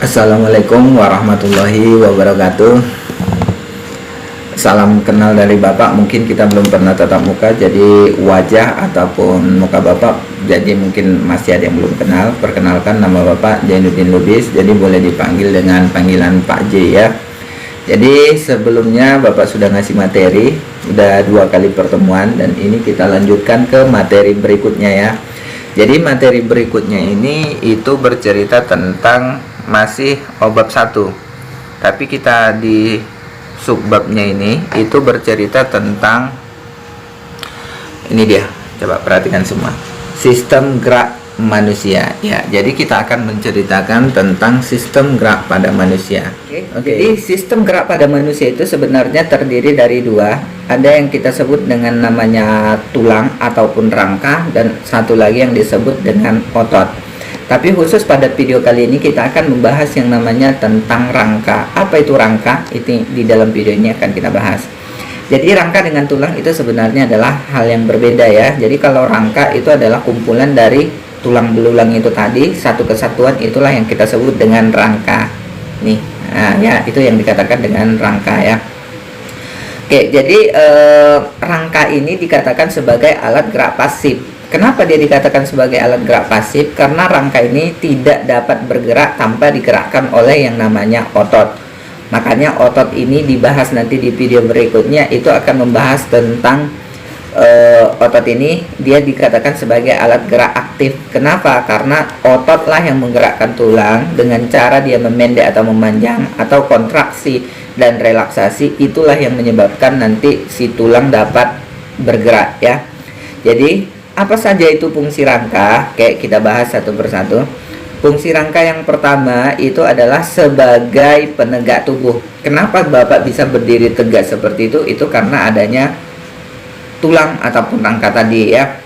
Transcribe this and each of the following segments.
Assalamualaikum warahmatullahi wabarakatuh. Salam kenal dari Bapak. Mungkin kita belum pernah tatap muka, jadi wajah ataupun muka Bapak jadi mungkin masih ada yang belum kenal. Perkenalkan, nama Bapak Jainuddin Lubis, jadi boleh dipanggil dengan panggilan Pak J ya. Jadi sebelumnya Bapak sudah ngasih materi, udah 2 kali pertemuan, dan ini kita lanjutkan ke materi berikutnya ya. Jadi materi berikutnya ini itu bercerita tentang masih bab 1, tapi kita di subbabnya ini itu bercerita tentang ini dia. Coba perhatikan semua, sistem gerak manusia ya. Jadi kita akan menceritakan tentang sistem gerak pada manusia. Jadi sistem gerak pada manusia itu sebenarnya terdiri dari 2. Ada yang kita sebut dengan namanya tulang ataupun rangka, dan satu lagi yang disebut dengan otot. Tapi khusus pada video kali ini kita akan membahas yang namanya tentang rangka. Apa itu rangka? Itu di dalam video ini akan kita bahas. Jadi rangka dengan tulang itu sebenarnya adalah hal yang berbeda ya. Jadi kalau rangka itu adalah kumpulan dari tulang belulang itu tadi, satu kesatuan, itulah yang kita sebut dengan rangka. Nih, nah, ya itu yang dikatakan dengan rangka ya. Oke, jadi rangka ini dikatakan sebagai alat gerak pasif. Kenapa dia dikatakan sebagai alat gerak pasif? Karena rangka ini tidak dapat bergerak tanpa digerakkan oleh yang namanya otot. Makanya otot ini dibahas nanti di video berikutnya, itu akan membahas tentang otot ini dia dikatakan sebagai alat gerak aktif. Kenapa? Karena ototlah yang menggerakkan tulang dengan cara dia memendek atau memanjang, atau kontraksi dan relaksasi, itulah yang menyebabkan nanti si tulang dapat bergerak ya. Jadi apa saja itu fungsi rangka? Kayak kita bahas satu persatu. Fungsi rangka yang pertama itu adalah sebagai penegak tubuh. Kenapa Bapak bisa berdiri tegak seperti itu? Itu karena adanya tulang ataupun rangka tadi ya.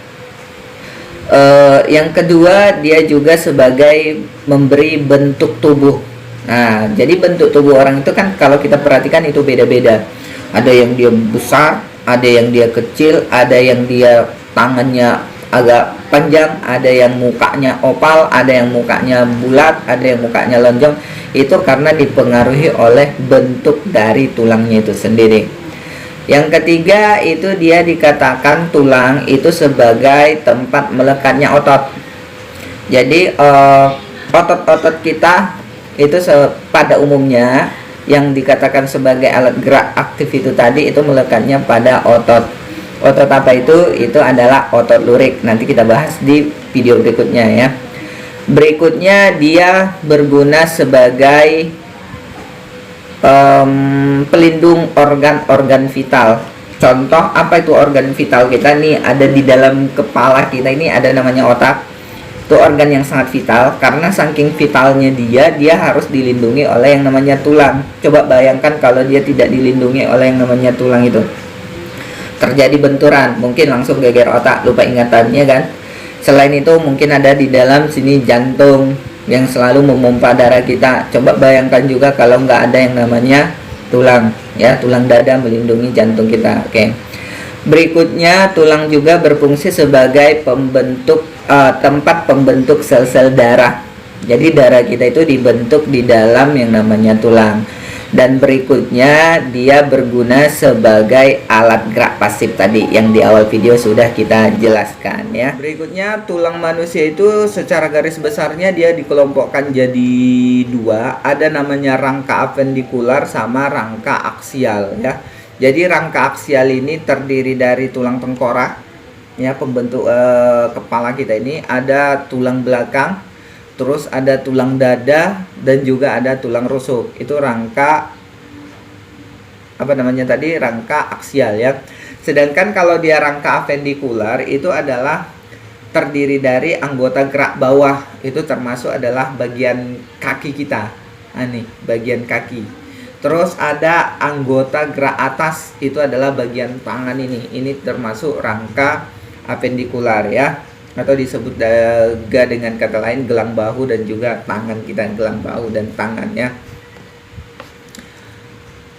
Yang kedua, dia juga sebagai memberi bentuk tubuh. Nah, jadi bentuk tubuh orang itu kan kalau kita perhatikan itu beda-beda. Ada yang dia besar, ada yang dia kecil, ada yang dia tangannya agak panjang, ada yang mukanya opal, ada yang mukanya bulat, ada yang mukanya lonjong. Itu karena dipengaruhi oleh bentuk dari tulangnya itu sendiri. Yang ketiga itu dia dikatakan tulang itu sebagai tempat melekatnya otot. Jadi otot-otot kita itu pada umumnya yang dikatakan sebagai alat gerak aktif itu tadi itu melekatnya pada otot. Otot apa itu? Itu adalah otot lurik. Nanti kita bahas di video berikutnya ya. Berikutnya dia berguna sebagai pelindung organ-organ vital. Contoh apa itu organ vital kita nih? Ada di dalam kepala kita ini ada namanya otak. Itu organ yang sangat vital, karena saking vitalnya dia harus dilindungi oleh yang namanya tulang. Coba bayangkan kalau dia tidak dilindungi oleh yang namanya tulang itu, terjadi benturan, mungkin langsung geger otak, lupa ingatannya kan. Selain itu mungkin ada di dalam sini jantung yang selalu memompa darah kita. Coba bayangkan juga kalau nggak ada yang namanya tulang ya, tulang dada melindungi jantung kita. Oke. Berikutnya tulang juga berfungsi sebagai pembentuk tempat pembentuk sel-sel darah. Jadi darah kita itu dibentuk di dalam yang namanya tulang. Dan berikutnya dia berguna sebagai alat gerak pasif tadi yang di awal video sudah kita jelaskan ya. Berikutnya tulang manusia itu secara garis besarnya dia dikelompokkan jadi 2. Ada namanya rangka apendikular sama rangka aksial ya. Jadi rangka aksial ini terdiri dari tulang tengkorak ya, pembentuk kepala kita ini, ada tulang belakang, terus ada tulang dada, dan juga ada tulang rusuk. Itu rangka apa namanya tadi? Rangka aksial ya. Sedangkan kalau dia rangka apendikular itu adalah terdiri dari anggota gerak bawah. Itu termasuk adalah bagian kaki kita. Nah, nih bagian kaki. Terus ada anggota gerak atas, itu adalah bagian tangan ini. Ini termasuk rangka apendikular ya, atau disebut juga dengan kata lain gelang bahu dan juga tangan kita, gelang bahu dan tangan ya.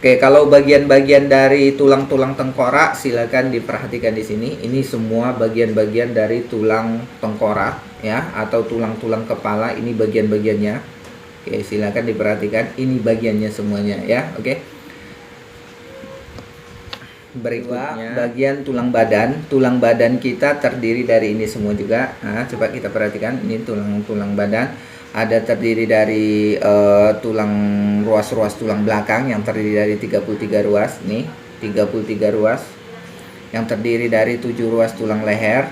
Oke, kalau bagian-bagian dari tulang-tulang tengkorak silakan diperhatikan di sini. Ini semua bagian-bagian dari tulang tengkorak ya, atau tulang-tulang kepala, ini bagian-bagiannya. Oke, silakan diperhatikan ini bagiannya semuanya ya. Oke. Berikutnya bagian tulang badan. Tulang badan kita terdiri dari ini semua juga. Nah, coba kita perhatikan ini tulang badan. Ada terdiri dari tulang ruas-ruas tulang belakang yang terdiri dari 33 ruas nih, 33 ruas. Yang terdiri dari 7 ruas tulang leher.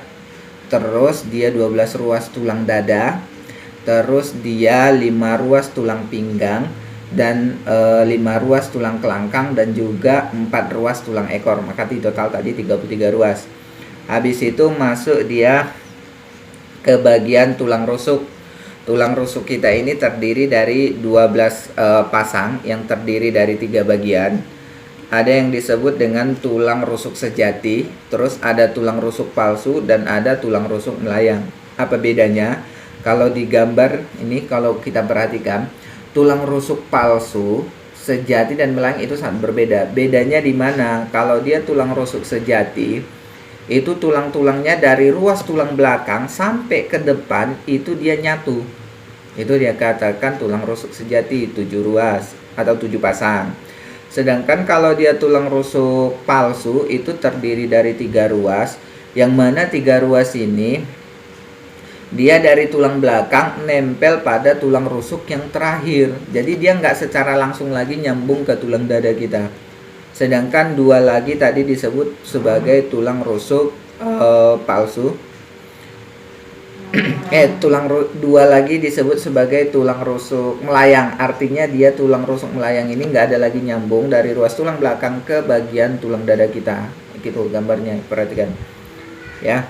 Terus dia 12 ruas tulang dada. Terus dia 5 ruas tulang pinggang dan 5 ruas tulang kelangkang dan juga 4 ruas tulang ekor. Maka di total tadi 33 ruas. Habis itu masuk dia ke bagian tulang rusuk. Tulang rusuk kita ini terdiri dari 12 pasang yang terdiri dari 3 bagian. Ada yang disebut dengan tulang rusuk sejati, terus ada tulang rusuk palsu dan ada tulang rusuk melayang. Apa bedanya? Kalau di gambar ini kalau kita perhatikan, tulang rusuk palsu, sejati dan melayang itu sangat berbeda. Bedanya di mana? Kalau dia tulang rusuk sejati, itu tulang-tulangnya dari ruas tulang belakang sampai ke depan itu dia nyatu. Itu dia katakan tulang rusuk sejati 7 ruas atau 7 pasang. Sedangkan kalau dia tulang rusuk palsu itu terdiri dari 3 ruas, yang mana 3 ruas ini dia dari tulang belakang nempel pada tulang rusuk yang terakhir. Jadi dia nggak secara langsung lagi nyambung ke tulang dada kita. Sedangkan 2 lagi tadi disebut sebagai tulang rusuk palsu. Tulang 2 lagi disebut sebagai tulang rusuk melayang. Artinya dia tulang rusuk melayang ini nggak ada lagi nyambung dari ruas tulang belakang ke bagian tulang dada kita. Gitu gambarnya, perhatikan ya.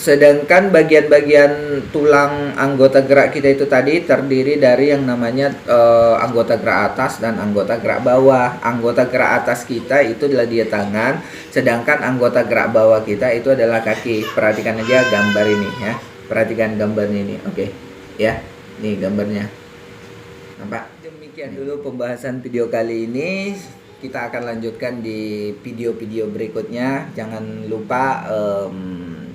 Sedangkan bagian-bagian tulang anggota gerak kita itu tadi terdiri dari yang namanya anggota gerak atas dan anggota gerak bawah. Anggota gerak atas kita itu adalah dia tangan, sedangkan anggota gerak bawah kita itu adalah kaki. Perhatikan aja gambar ini ya. Perhatikan gambarnya ini. Oke. Ya. Nih gambarnya. Nampak? Demikian dulu pembahasan video kali ini. Kita akan lanjutkan di video-video berikutnya. Jangan lupa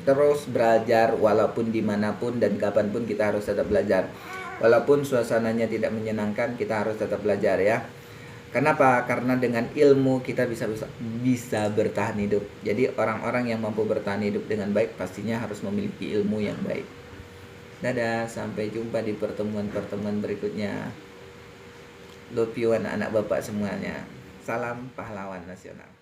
terus belajar walaupun dimanapun dan kapanpun kita harus tetap belajar. Walaupun suasananya tidak menyenangkan, kita harus tetap belajar ya. Kenapa? Karena dengan ilmu kita bisa bertahan hidup. Jadi orang-orang yang mampu bertahan hidup dengan baik pastinya harus memiliki ilmu yang baik. Dadah, sampai jumpa di pertemuan-pertemuan berikutnya. Love you anak-anak bapak semuanya. Salam pahlawan nasional.